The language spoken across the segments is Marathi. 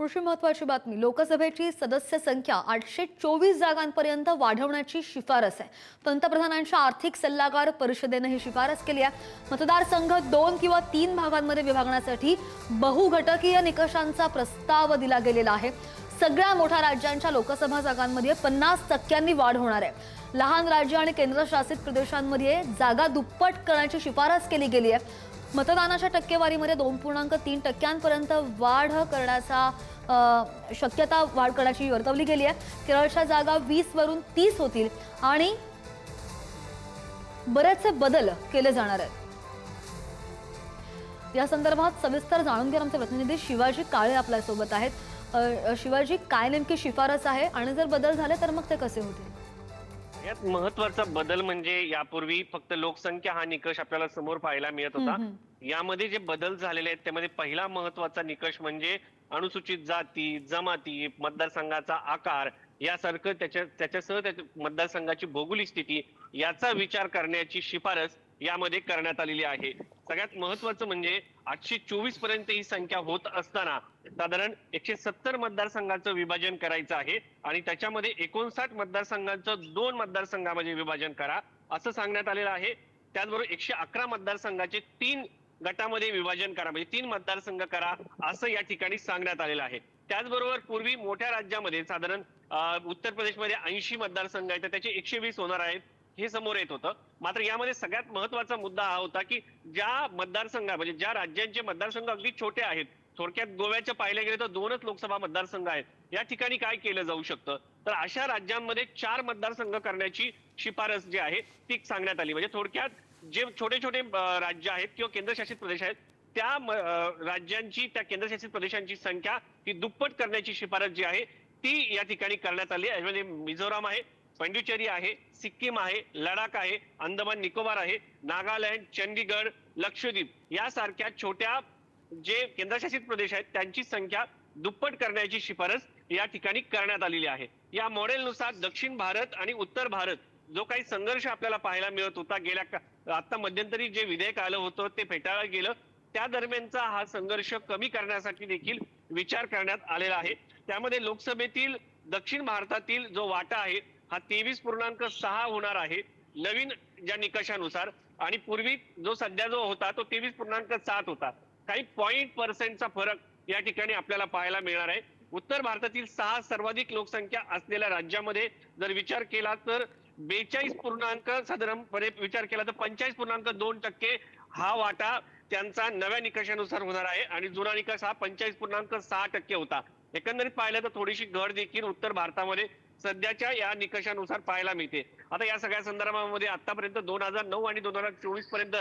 कृषी महत्त्वाची बातमी। लोकसभेची सदस्य संख्या 824 जागांपर्यंत वाढवण्याची शिफारस आहे। पंतप्रधानांच्या आर्थिक सल्लागार परिषदेने ही शिफारस केली आहे। मतदारसंघ 2 किंवा 3 भागांमध्ये विभागण्यासाठी बहुघटकीय निकषांचा प्रस्ताव दिला गेलेला आहे। सगळ्या मोठ्या राज्यांच्या लोकसभा जागांमध्ये 50% वाढ होणार आहे। लहान राज्य आणि केंद्रशासित प्रदेशांमध्ये जागा दुप्पट करण्याची शिफारस केली गेली आहे। मतदानाच्या टक्केवारीमध्ये 2.3% वाढ करण्याचा शक्यता वाढ करण्याची वर्तवली गेली आहे। केरळच्या जागा 20 वरून 30 होतील आणि बरेचसे बदल केले जाणार आहेत। या संदर्भात सविस्तर जाणून घेणार आमचे प्रतिनिधी शिवाजी काळे आपल्या सोबत आहेत। शिवाजी, काय नेमकी शिफारस आहे आणि जर बदल झाले तर मग ते कसे होतील? यात महत्त्वाचा बदल म्हणजे यापूर्वी फक्त लोकसंख्या हा निकष आपल्याला समोर पाहायला मिळत होता। यामध्ये जे बदल झालेले आहेत त्यामध्ये पहिला महत्त्वाचा निकष म्हणजे अनुसूचित जाती, जमाती, मतदारसंघाचा आकार यासारखं त्याच्यासह मतदारसंघाची भौगोलिक स्थिती याचा विचार करण्याची शिफारस यामध्ये करण्यात आलेली आहे। सगळ्यात महत्त्वाचं म्हणजे 824 पर्यंत ही संख्या होत असताना साधारण 170 मतदारसंघाचं विभाजन करायचं आहे आणि त्याच्यामध्ये 59 मतदारसंघांचं 2 मतदारसंघामध्ये विभाजन करा असं सांगण्यात आलेलं आहे। त्याचबरोबर 111 मतदारसंघाचे 3 गटामध्ये विभाजन करा, म्हणजे 3 मतदारसंघ करा असं या ठिकाणी सांगण्यात आलेलं आहे। त्याचबरोबर पूर्वी मोठ्या राज्यामध्ये साधारण उत्तर प्रदेशमध्ये 80 मतदारसंघ आहेत, त्याचे 120 होणार आहेत हे समोर येत होतं। मात्र यामध्ये सगळ्यात महत्त्वाचा मुद्दा हा होता की ज्या मतदारसंघ म्हणजे ज्या राज्यांचे मतदारसंघ अगदी छोटे आहेत, थोडक्यात गोव्याचे पाहिले गेले तर 2च लोकसभा मतदारसंघ आहेत, या ठिकाणी काय केलं जाऊ शकतं तर अशा राज्यांमध्ये 4 मतदारसंघ करण्याची शिफारस जी आहे ती सांगण्यात आली। म्हणजे थोडक्यात जे छोटे छोटे राज्य आहेत किंवा केंद्रशासित प्रदेश आहेत त्या राज्यांची, त्या केंद्रशासित प्रदेशांची संख्या ही दुप्पट करण्याची शिफारस जी आहे ती या ठिकाणी करण्यात आली आहे। म्हणजे मिझोराम आहे, पांडिचेरी आहे, सिक्कीम आहे, लडाख आहे, अंदमान निकोबार आहे, नागालँड, चंडीगड, लक्षद्वीप यासारख्या छोट्या जे केंद्रशासित प्रदेश आहेत त्यांची संख्या दुप्पट करण्याची शिफारस या ठिकाणी करण्यात आलेली आहे। या मॉडेलनुसार दक्षिण भारत आणि उत्तर भारत जो काही संघर्ष आपल्याला पाहायला मिळत होता, गेल्या आता मध्यंतरी जे विधेयक आलं होतं ते फेटाळलं गेलं, त्या दरम्यानचा हा संघर्ष कमी करण्यासाठी देखील विचार करण्यात आलेला आहे। त्यामध्ये लोकसभेतील दक्षिण भारतातील जो वाटा आहे हा 23.6 होणार आहे नवीन ज्या निकषानुसार, आणि पूर्वी जो सध्या जो होता तो 23.7 होता। काही 0.1% फरक या ठिकाणी आपल्याला पाहायला मिळणार आहे। उत्तर भारतातील 6 सर्वाधिक लोकसंख्या असलेल्या राज्यामध्ये जर विचार केला तर 42 साधारणपणे विचार केला तर 45.2% हा वाटा त्यांचा नव्या निकषानुसार होणार आहे आणि जुना निकष हा 45.6% होता। एकंदरीत पाहिलं तर थोडीशी घट देखील उत्तर भारतामध्ये सध्याच्या या निकषानुसार पाहायला मिळते। आता या सगळ्या संदर्भामध्ये आतापर्यंत 2009 आणि 2024 पर्यंत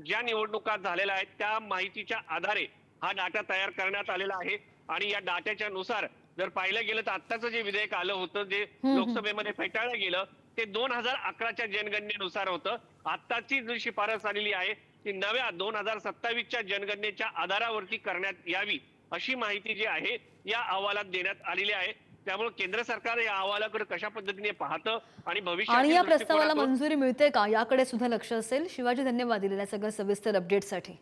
ज्या निवडणुका झालेल्या आहेत त्या माहितीच्या आधारे हा डाटा तयार करण्यात आलेला आहे आणि या डाट्याच्या नुसार जर पाहिलं गेलं तर आत्ताचं जे विधेयक आलं होतं जे लोकसभेमध्ये फेटाळलं गेलं ते 2011च्या जनगणनेनुसार होतं। आत्ताची जी शिफारस आलेली आहे ती नव्या 2027च्या जनगणनेच्या आधारावरती करण्यात यावी अशी माहिती जी आहे या अहवालात देण्यात आलेली आहे। त्यामुळे केंद्र सरकार या अहवालाकडे कशा पद्धतीने पाहतं आणि भविष्यात या प्रस्तावाला मंजुरी मिळते का याकडे सुद्धा लक्ष असेल। शिवाजी, धन्यवाद दिलेल्या सगळ्या सविस्तर अपडेटसाठी।